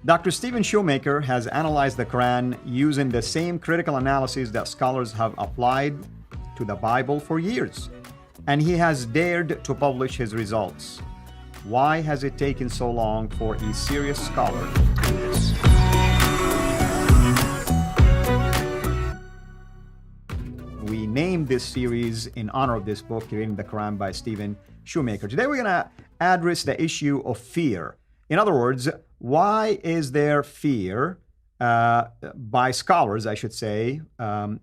Dr. Stephen Shoemaker has analyzed the Quran using the same critical analysis that scholars have applied to the Bible for years, and he has dared to publish his results. Why has it taken so long for a serious scholar to do this? We named this series in honor of this book, Reading the Quran by Stephen Shoemaker. Today we're going to address the issue of fear. In other words, why is there fear by scholars, I should say,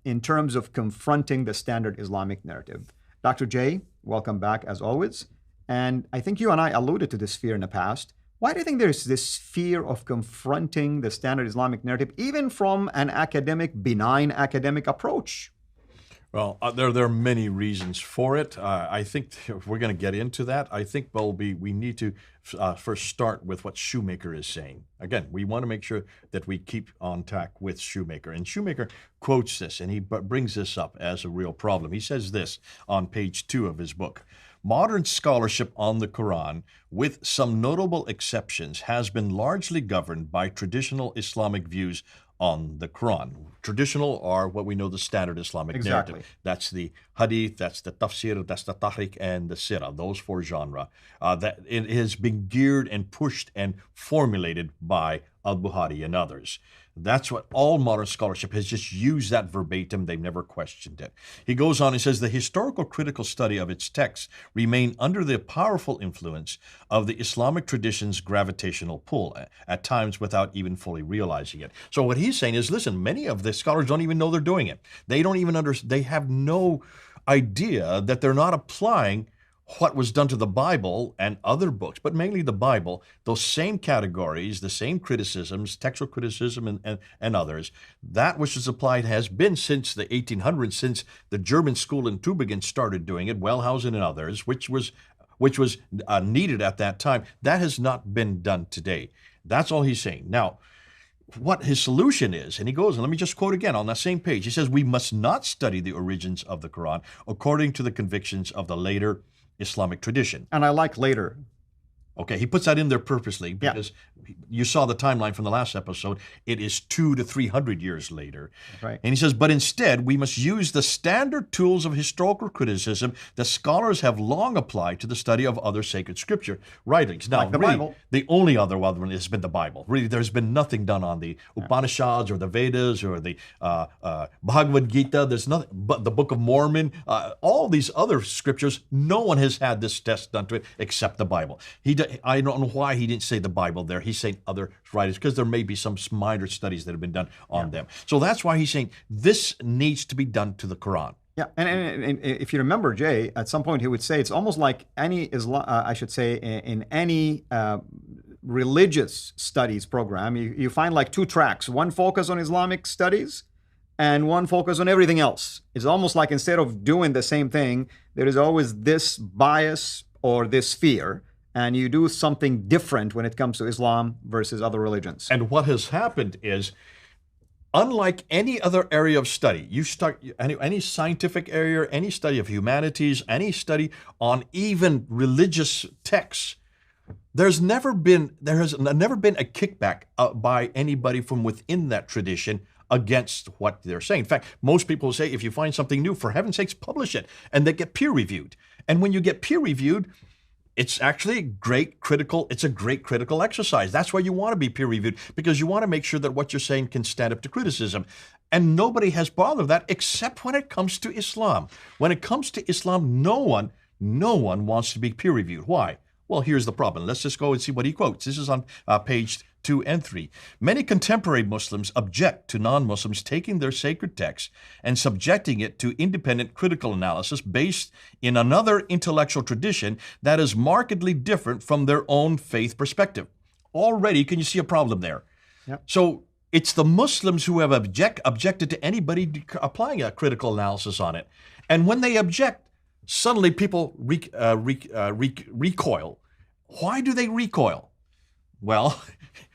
in terms of confronting the standard Islamic narrative? Dr. J, welcome back as always. And I think you and I alluded to this fear in the past. Why do you think there's this fear of confronting the standard Islamic narrative, even from an benign academic approach? Well, there are many reasons for it. I think if we're going to get into that, I think we need to first start with what Shoemaker is saying. Again, we want to make sure that we keep on track with Shoemaker. And Shoemaker quotes this, and he brings this up as a real problem. He says this on page 2 of his book. Modern scholarship on the Quran, with some notable exceptions, has been largely governed by traditional Islamic views on the Quran. Traditional are what we know the standard Islamic narrative. That's the hadith, that's the tafsir, that's the tahrik, and the sirah, those 4 genres. That it has been geared and pushed and formulated by al-Bukhari and others. That's what all modern scholarship has just used that verbatim. They've never questioned it. He goes on and says, the historical critical study of its texts remain under the powerful influence of the Islamic tradition's gravitational pull, at times without even fully realizing it. So what he's saying is, listen, many of the scholars don't even know they're doing it. They don't even they have no idea that they're not applying what was done to the Bible and other books, but mainly the Bible, those same categories, the same criticisms, textual criticism and others, that which is applied has been since the 1800s, since the German school in Tübingen started doing it, Wellhausen and others, which was needed at that time. That has not been done today. That's all he's saying. Now, what his solution is, and he goes, and let me just quote again on that same page. He says, we must not study the origins of the Quran according to the convictions of the later Islamic tradition. And I like later. Okay, he puts that in there purposely because you saw the timeline from the last episode. It is 200 to 300 years later. Right. And he says, but instead, we must use the standard tools of historical criticism that scholars have long applied to the study of other sacred scripture writings. Now, like the really, Bible. the only other one has been the Bible. Really, there's been nothing done on the Upanishads or the Vedas or the Bhagavad Gita. There's nothing but the Book of Mormon. All these other scriptures, no one has had this test done to it except the Bible. I don't know why he didn't say the Bible there. He's saying other writers because there may be some minor studies that have been done on them. So that's why he's saying this needs to be done to the Quran. Yeah, and if you remember, Jay, at some point he would say it's almost like any Islam, I should say, in any religious studies program, you find like 2 tracks, one focus on Islamic studies and one focus on everything else. It's almost like instead of doing the same thing, there is always this bias or this fear, and you do something different when it comes to Islam versus other religions. And what has happened is, unlike any other area of study, you start any scientific area, any study of humanities, any study on even religious texts, there has never been a kickback by anybody from within that tradition against what they're saying. In fact, most people say, if you find something new, for heaven's sakes, publish it, and they get peer reviewed. And when you get peer reviewed, it's actually a great critical exercise. That's why you want to be peer reviewed, because you want to make sure that what you're saying can stand up to criticism. And nobody has bothered that except when it comes to Islam. When it comes to Islam, no one wants to be peer reviewed. Why? Well, here's the problem. Let's just go and see what he quotes. This is on page 2 and 3. Many contemporary Muslims object to non-Muslims taking their sacred text and subjecting it to independent critical analysis based in another intellectual tradition that is markedly different from their own faith perspective. Already, can you see a problem there? Yep. So it's the Muslims who have objected to anybody applying a critical analysis on it. And when they object, suddenly people recoil. Why do they recoil? Well,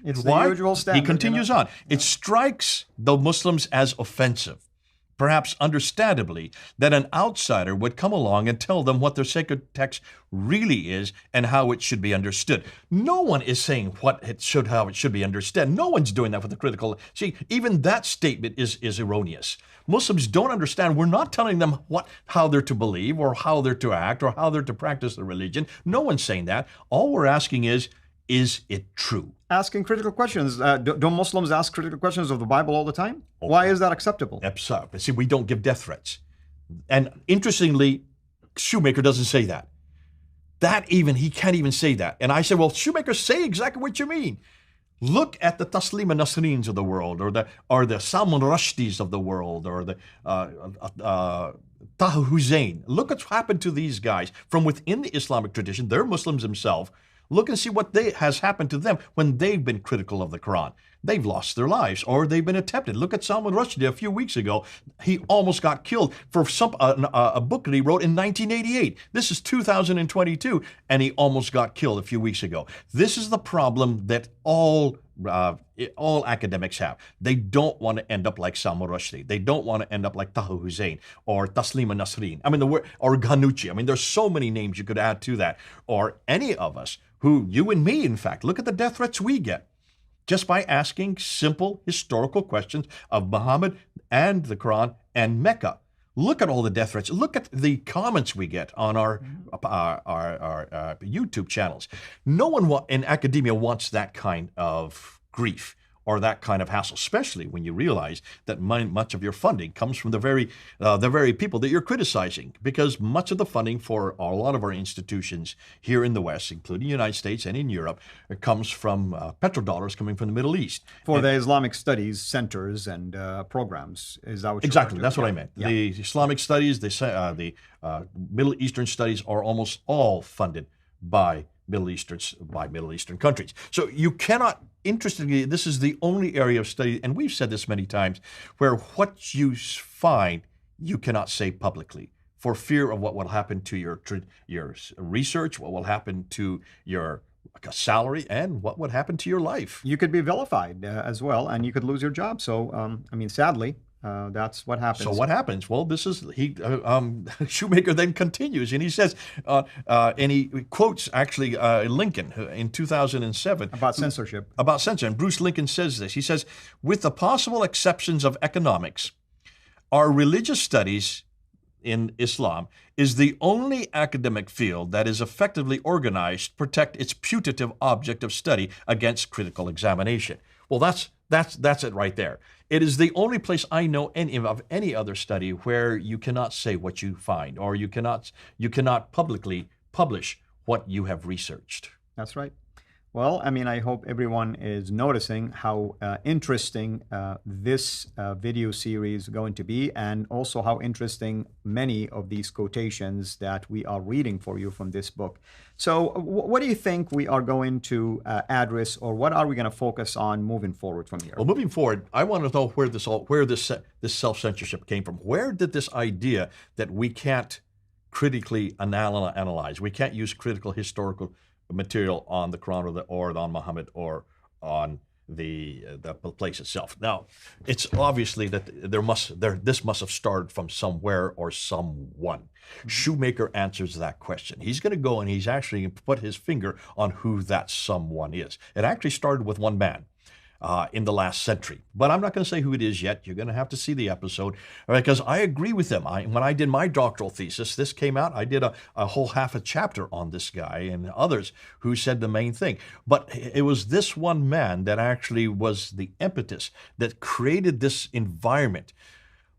it's the usual standard. He continues on. It strikes the Muslims as offensive. perhaps understandably, that an outsider would come along and tell them what their sacred text really is and how it should be understood. No one is saying how it should be understood. No one's doing that with the critical. See, even that statement is erroneous. Muslims don't understand. We're not telling them how they're to believe or how they're to act or how they're to practice their religion. No one's saying that. All we're asking is it true? Asking critical questions. Don't Muslims ask critical questions of the Bible all the time? Why is that acceptable? But see, we don't give death threats. And interestingly, Shoemaker doesn't say that. He can't even say that. And I said, well, Shoemaker, say exactly what you mean. Look at the Taslima Nasreens of the world, or the Salman Rushdies of the world, or the Taha Hussein. Look what's happened to these guys from within the Islamic tradition. They're Muslims themselves. Look and see what has happened to them when they've been critical of the Quran. They've lost their lives, or they've been attempted. Look at Salman Rushdie a few weeks ago. He almost got killed for a book that he wrote in 1988. This is 2022, and he almost got killed a few weeks ago. This is the problem that all academics have. They don't want to end up like Salman Rushdie. They don't want to end up like Taha Hussein or Taslima Nasreen. Or Ghanuchi. There's so many names you could add to that. Or any of us you and me, in fact, look at the death threats we get just by asking simple historical questions of Muhammad and the Quran and Mecca. Look at all the death threats. Look at the comments we get on our YouTube channels. No one in academia wants that kind of grief or that kind of hassle, especially when you realize that much of your funding comes from the very people that you're criticizing, because much of the funding for a lot of our institutions here in the West, including the United States and in Europe, comes from petrodollars coming from the Middle East. For the Islamic studies centers and programs. Is that what you're Exactly, that's what I meant. Yeah. The Islamic studies, the Middle Eastern studies are almost all funded by Middle Eastern countries. So you cannot, interestingly, this is the only area of study, and we've said this many times, where what you find you cannot say publicly for fear of what will happen to your research, what will happen to your salary, and what would happen to your life. You could be vilified as well, and you could lose your job. So, sadly, that's what happens. So what happens? Well, Shoemaker then continues, and he says, and he quotes actually Lincoln in 2007 about censorship. And Bruce Lincoln says this. He says, with the possible exceptions of economics, our religious studies in Islam is the only academic field that is effectively organized to protect its putative object of study against critical examination. Well, that's it right there. It is the only place I know of any other study where you cannot say what you find, or you cannot publicly publish what you have researched. That's right. Well, I hope everyone is noticing how interesting this video series is going to be, and also how interesting many of these quotations that we are reading for you from this book. So what do you think we are going to address, or what are we going to focus on moving forward from here? Well, moving forward, I want to know where this self-censorship came from. Where did this idea that we can't critically analyze, we can't use critical historical material on the Quran or on Muhammad or on the place itself. Now, it's obviously that this must have started from somewhere or someone. Shoemaker answers that question. He's going to go and he's actually going to put his finger on who that someone is. It actually started with one man in the last century. But I'm not going to say who it is yet. You're going to have to see the episode, because I agree with them. When I did my doctoral thesis, this came out, I did a whole half a chapter on this guy and others who said the main thing. But it was this one man that actually was the impetus that created this environment,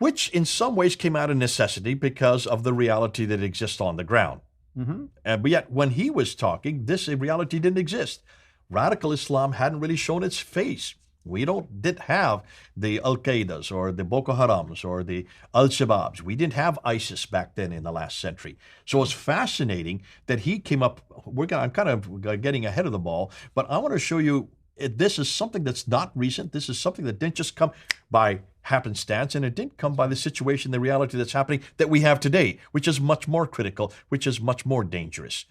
which in some ways came out of necessity because of the reality that exists on the ground. Mm-hmm. But yet, when he was talking, this reality didn't exist. Radical Islam hadn't really shown its face. We didn't have the Al-Qaedas or the Boko Harams or the Al-Shabaabs. We didn't have ISIS back then in the last century. So it's fascinating that he came up. I'm kind of getting ahead of the ball, but I want to show you this is something that's not recent. This is something that didn't just come by happenstance, and it didn't come by the situation, the reality that's happening that we have today, which is much more critical, which is much more dangerous.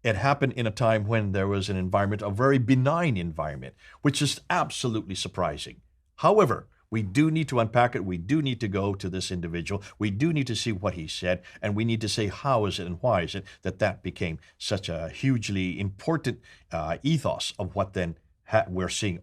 It happened in a time when there was an environment, a very benign environment, which is absolutely surprising. However, We do need to unpack it. We do need to go to this individual. We do need to see what he said, and we need to say how is it and why is it that became such a hugely important ethos of what then we're seeing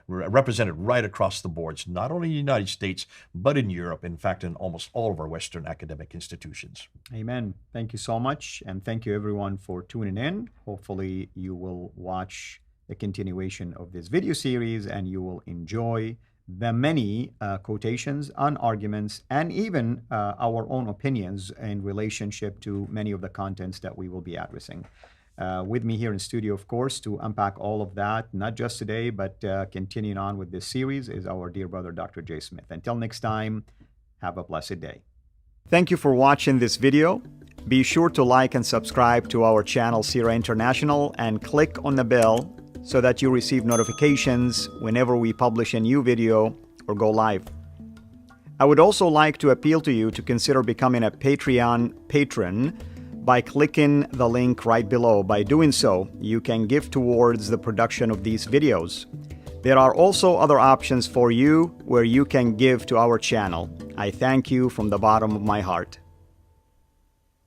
represented right across the boards, not only in the United States, but in Europe, in fact, in almost all of our Western academic institutions. Amen. Thank you so much. And thank you everyone for tuning in. Hopefully you will watch the continuation of this video series and you will enjoy the many quotations and arguments and even our own opinions in relationship to many of the contents that we will be addressing. With me here in studio, of course, to unpack all of that, not just today, but continuing on with this series, is our dear brother, Dr. J. Smith. Until next time, have a blessed day. Thank you for watching this video. Be sure to like and subscribe to our channel, Sira International, and click on the bell so that you receive notifications whenever we publish a new video or go live. I would also like to appeal to you to consider becoming a Patreon patron by clicking the link right below. By doing so, you can give towards the production of these videos. There are also other options for you where you can give to our channel. I thank you from the bottom of my heart.